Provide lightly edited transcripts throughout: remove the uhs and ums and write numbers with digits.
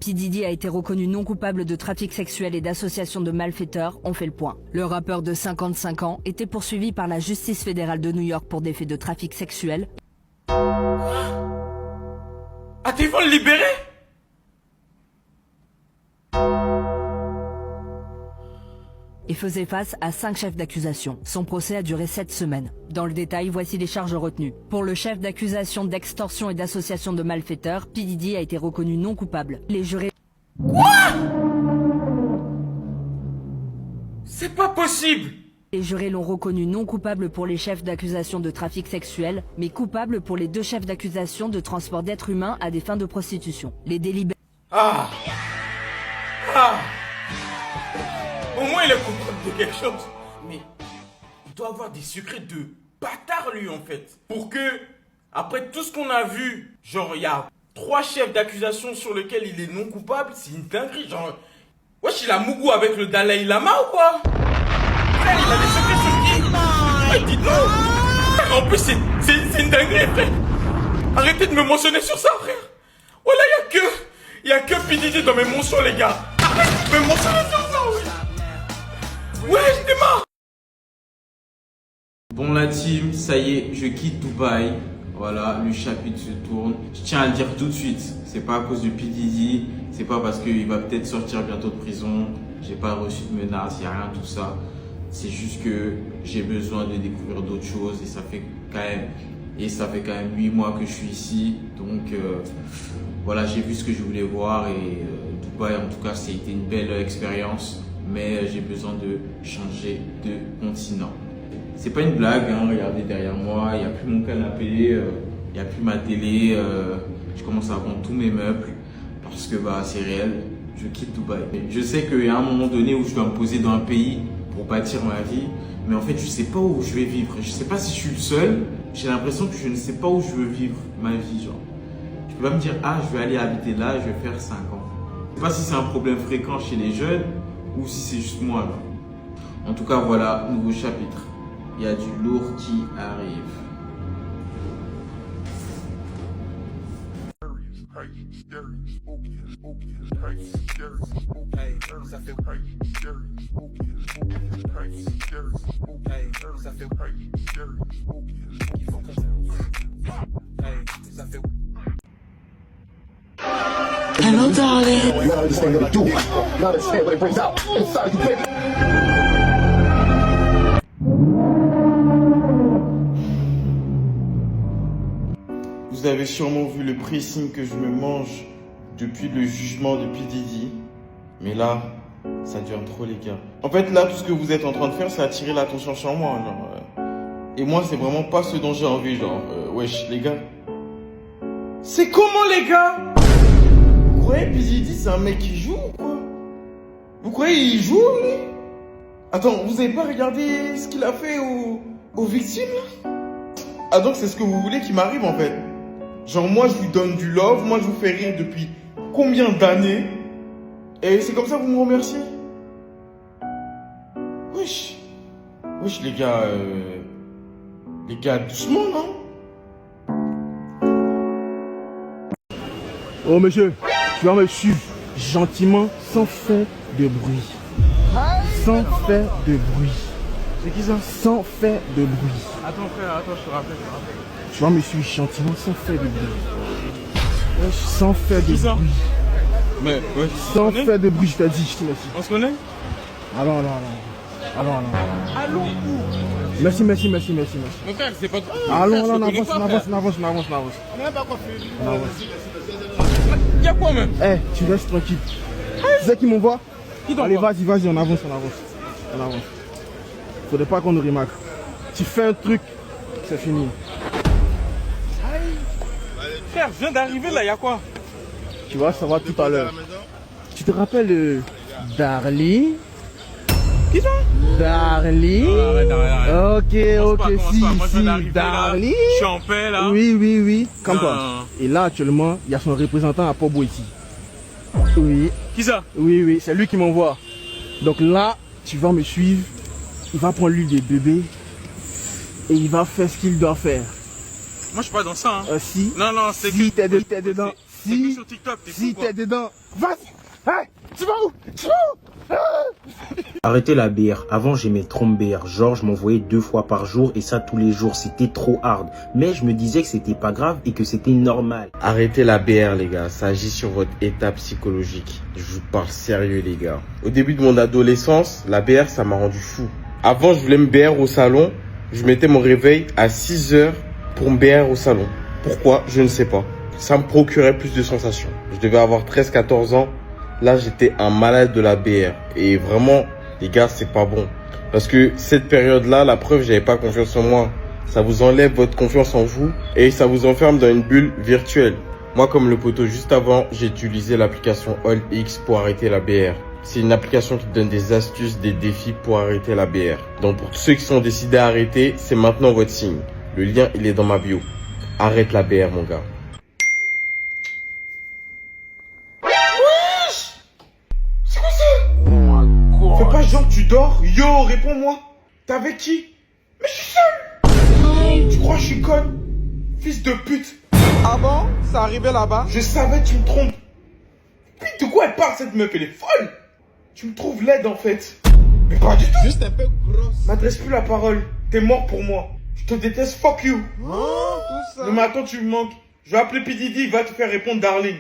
P. Diddy a été reconnu non coupable de trafic sexuel et d'association de malfaiteurs, on fait le point. Le rappeur de 55 ans était poursuivi par la justice fédérale de New York pour des faits de trafic sexuel. Ah, t'es vont le libérer? Et faisait face à 5 chefs d'accusation. Son procès a duré 7 semaines. Dans le détail, voici les charges retenues. Pour le chef d'accusation d'extorsion et d'association de malfaiteurs, P. Diddy a été reconnu non coupable. Les jurés... Quoi? C'est pas possible! Les jurés l'ont reconnu non coupable pour les chefs d'accusation de trafic sexuel, mais coupable pour les 2 chefs d'accusation de transport d'êtres humains à des fins de prostitution. Les délibérés... Ah! Au moins il est coupable de quelque chose. Mais il doit avoir des secrets de bâtard lui en fait. Pour que, après tout ce qu'on a vu, genre il y a 3 chefs d'accusation sur lesquels il est non coupable, c'est une dinguerie. Genre, wesh il a Mougou avec le Dalai Lama ou quoi? Frère, il a des secrets sur qui? Ah, dites-nous. En plus c'est une dinguerie frère. Arrêtez de me mentionner sur ça frère. Voilà il y a que P. Diddy dans mes mentions les gars. Arrêtez de me mentionner sur ça oui. Ouais, je démarre. Bon la team, ça y est, je quitte Dubaï. Voilà, le chapitre se tourne. Je tiens à le dire tout de suite, c'est pas à cause de P. Diddy, c'est pas parce qu'il va peut-être sortir bientôt de prison. J'ai pas reçu de menaces, y a rien de tout ça. C'est juste que j'ai besoin de découvrir d'autres choses et ça fait quand même 8 mois que je suis ici. Donc voilà, j'ai vu ce que je voulais voir et Dubaï en tout cas, ça a été une belle expérience. Mais j'ai besoin de changer de continent. C'est pas une blague, hein, regardez derrière moi, il n'y a plus mon canapé, il n'y a plus ma télé, je commence à vendre tous mes meubles parce que bah, c'est réel, je quitte Dubaï. Je sais qu'il y a un moment donné où je dois me poser dans un pays pour bâtir ma vie, mais en fait je sais pas où je vais vivre, je sais pas si je suis le seul, j'ai l'impression que je ne sais pas où je veux vivre ma vie. Genre. Je peux pas me dire, ah je vais aller habiter là, je vais faire 5 ans. Je sais pas si c'est un problème fréquent chez les jeunes, ou si c'est juste moi là. En tout cas voilà, nouveau chapitre. Il y a du lourd qui arrive. Hello, darling. You gotta understand what it do. You gotta understand what it brings out inside you, baby. Vous avez sûrement vu le pressing que je me mange depuis le jugement de P. Diddy. Mais là, ça dure trop les gars. En fait là, tout ce que vous êtes en train de faire, c'est attirer l'attention sur moi. Genre, et moi, c'est vraiment pas ce dont j'ai envie. Genre, wesh les gars. C'est comment les gars? Vous croyez P. Diddy c'est un mec qui joue ou quoi? Vous croyez il joue lui? Attends, vous avez pas regardé ce qu'il a fait aux victimes là? Ah donc c'est ce que vous voulez qui m'arrive en fait? Genre moi je vous donne du love, moi je vous fais rire depuis combien d'années? Et c'est comme ça que vous me remerciez? Wesh. Wesh les gars, doucement non? Oh monsieur, tu vas me suivre gentiment sans faire de bruit. Sans faire de bruit. C'est qui ça? Sans faire de bruit. Attends frère, attends, je te rappelle. Tu vas me suivre gentiment sans faire de bruit. Sans faire de bruit. Mais ouais. Sans faire de bruit, je t'ai dit, je te remercie. On se connaît? Allons. Allô où? Merci. Mon frère, c'est pas... Allons, on avance. Y'a quoi même? Eh, tu restes tranquille. Tu sais qui m'envoie? Allez, vas-y, on avance. Faudrait pas qu'on nous remarque. Tu fais un truc, c'est fini. Frère, je viens d'arriver là, y'a quoi? Tu vas savoir tout à l'heure. Tu te rappelles Darly? Qui ça? Darly? Arrête. Ok, si, Darly. Je suis en paix là. Oui, comme toi. Et là, actuellement, il y a son représentant à Port Boiti. Oui. Qui ça? Oui, c'est lui qui m'envoie. Donc là, tu vas me suivre. Il va prendre lui des bébés. Et il va faire ce qu'il doit faire. Moi, je suis pas dans ça. Hein. Si. Non, c'est si que... t'es dedans. Si, sur TikTok, si t'es dedans, vas-y. Hey, tu vas où? Tu vas où? Arrêtez la BR. Avant, j'aimais trop me BR. Genre, je m'envoyais 2 fois par jour et ça tous les jours. C'était trop hard. Mais je me disais que c'était pas grave et que c'était normal. Arrêtez la BR, les gars. Ça agit sur votre état psychologique. Je vous parle sérieux, les gars. Au début de mon adolescence, la BR, ça m'a rendu fou. Avant, je voulais me BR au salon. Je mettais mon réveil à 6 heures pour me BR au salon. Pourquoi? Je ne sais pas. Ça me procurait plus de sensations. Je devais avoir 13-14 ans. Là, j'étais un malade de la BR. Et vraiment, les gars, c'est pas bon. Parce que cette période-là, la preuve, j'avais pas confiance en moi. Ça vous enlève votre confiance en vous et ça vous enferme dans une bulle virtuelle. Moi, comme le poteau juste avant, j'ai utilisé l'application AllX pour arrêter la BR. C'est une application qui donne des astuces, des défis pour arrêter la BR. Donc, pour tous ceux qui sont décidés à arrêter, c'est maintenant votre signe. Le lien, il est dans ma bio. Arrête la BR, mon gars. Fais pas genre tu dors. Yo, réponds-moi. T'es avec qui? Mais je suis seul. Tu crois que je suis conne? Fils de pute. Ah bon? Ça arrivait là-bas? Je savais, tu me trompes. Puis de quoi elle parle cette meuf? Elle est folle. Tu me trouves laide en fait. Mais pas du tout. Juste un peu grosse. M'adresse plus la parole. T'es mort pour moi. Je te déteste, fuck you. Oh, tout ça. Non mais attends, tu me manques. Je vais appeler P. Diddy, il va te faire répondre darling.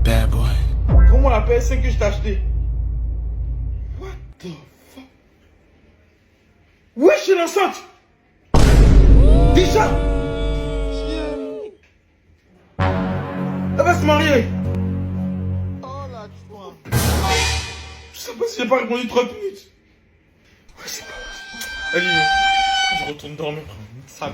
Bad boy. Comment la PS5 que je t'ai acheté? What the fuck? Wesh, j'ai l'enceinte. Déjà. Elle va se marier. Oh la joie. Je sais pas si j'ai pas répondu 30 minutes. Ouais, c'est pas grave. Allez, je retourne dormir. Sale.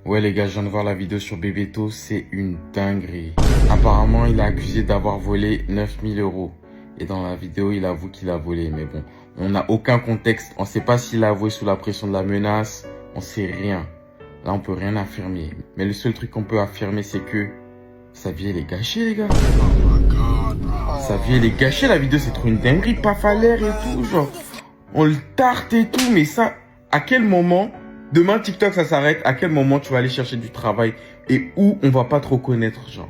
Ouais les gars, je viens de voir la vidéo sur Bébéto, c'est une dinguerie. Apparemment, il est accusé d'avoir volé 9000 €. Et dans la vidéo, il avoue qu'il a volé. Mais bon, on n'a aucun contexte. On sait pas s'il a avoué sous la pression de la menace. On sait rien. Là, on peut rien affirmer. Mais le seul truc qu'on peut affirmer, c'est que sa vie, elle est gâchée, les gars. Sa vie, elle est gâchée. La vidéo, c'est trop une dinguerie. Pas falaire et tout, genre. On le tarte et tout. Mais ça, à quel moment... Demain, TikTok, ça s'arrête. À quel moment tu vas aller chercher du travail et où on va pas te reconnaître, genre.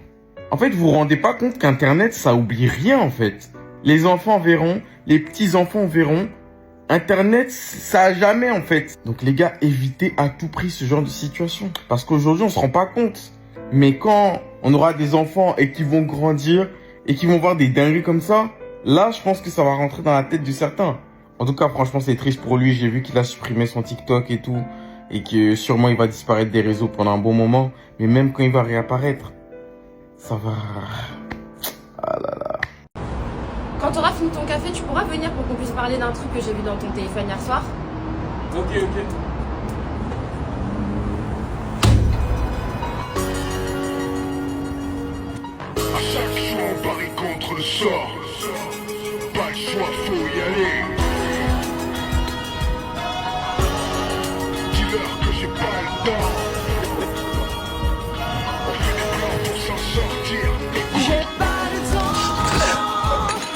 En fait, vous vous rendez pas compte qu'Internet, ça oublie rien, en fait. Les enfants verront, les petits-enfants verront. Internet, ça a jamais, en fait. Donc, les gars, évitez à tout prix ce genre de situation. Parce qu'aujourd'hui, on se rend pas compte. Mais quand on aura des enfants et qui vont grandir et qui vont voir des dingueries comme ça, là, je pense que ça va rentrer dans la tête de certains. En tout cas, franchement, c'est triste pour lui. J'ai vu qu'il a supprimé son TikTok et tout. Et que sûrement il va disparaître des réseaux pendant un bon moment. Mais même quand il va réapparaître, ça va... Ah là là. Quand tu auras fini ton café, tu pourras venir pour qu'on puisse parler d'un truc que j'ai vu dans ton téléphone hier soir. Ok. À chaque fois on parie contre le sort. Pas le choix, faut y aller. Dis-leur que j'ai pas le temps. On fait des plans pour s'en sortir. J'ai pas le temps,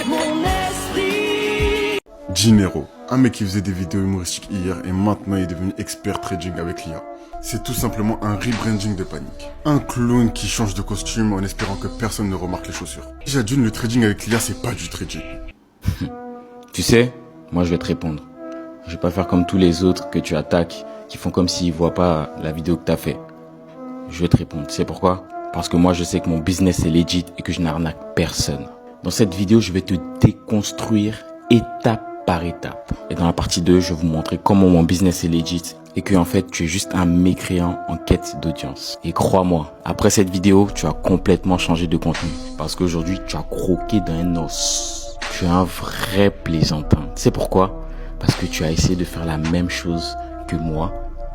mon esprit. Dinero, un mec qui faisait des vidéos humoristiques hier et maintenant il est devenu expert trading avec l'IA. C'est tout simplement un rebranding de Panic. Un clown qui change de costume en espérant que personne ne remarque les chaussures. Déjà d'une, le trading avec l'IA c'est pas du trading. Tu sais, moi je vais te répondre. Je vais pas faire comme tous les autres que tu attaques, qui font comme s'ils voient pas la vidéo que t'as fait. Je vais te répondre. Tu sais pourquoi? Parce que moi je sais que mon business est legit et que je n'arnaque personne. Dans cette vidéo, je vais te déconstruire étape par étape. Et dans la partie 2, je vais vous montrer comment mon business est legit et que en fait, tu es juste un mécréant en quête d'audience. Et crois-moi, après cette vidéo, tu as complètement changé de contenu. Parce qu'aujourd'hui, tu as croqué dans un os. Tu es un vrai plaisantin. C'est pourquoi? Parce que tu as essayé de faire la même chose que moi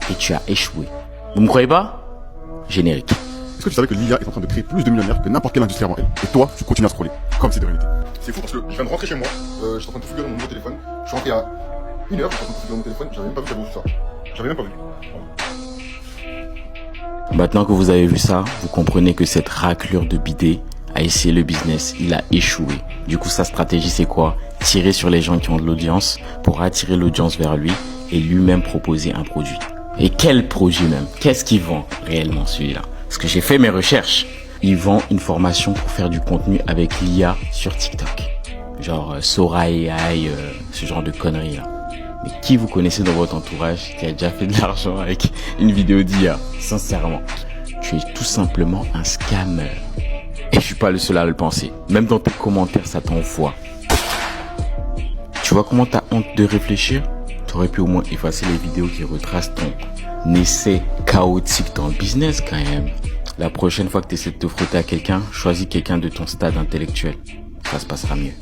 et tu as échoué. Vous me croyez pas? Générique. Est-ce que tu savais que l'IA est en train de créer plus de millionnaires que n'importe quelle industrie avant elle? Et toi, tu continues à scroller, comme si de rien n'était. C'est fou parce que je viens de rentrer chez moi, j'étais en train de figurer mon nouveau téléphone, je suis rentré à 1 heure, j'étais en train de figurer mon téléphone, j'avais même pas vu qu'il y avait tout ça. J'avais même pas vu. Maintenant que vous avez vu ça, vous comprenez que cette raclure de bidé a essayé le business, il a échoué. Du coup, sa stratégie c'est quoi? Tirer sur les gens qui ont de l'audience pour attirer l'audience vers lui et lui-même proposer un produit. Et quel projet même? Qu'est-ce qu'il vend réellement celui-là? Parce que j'ai fait mes recherches. Il vend une formation pour faire du contenu avec l'IA sur TikTok. Genre Sora AI, ce genre de conneries là. Mais qui vous connaissez dans votre entourage qui a déjà fait de l'argent avec une vidéo d'IA? Sincèrement, tu es tout simplement un scammer. Et je suis pas le seul à le penser. Même dans tes commentaires, ça t'envoie. Tu vois comment t'as honte de réfléchir? T'aurais pu au moins effacer les vidéos qui retracent ton essai chaotique dans le business quand même. La prochaine fois que tu essaies de te frotter à quelqu'un, choisis quelqu'un de ton stade intellectuel. Ça se passera mieux.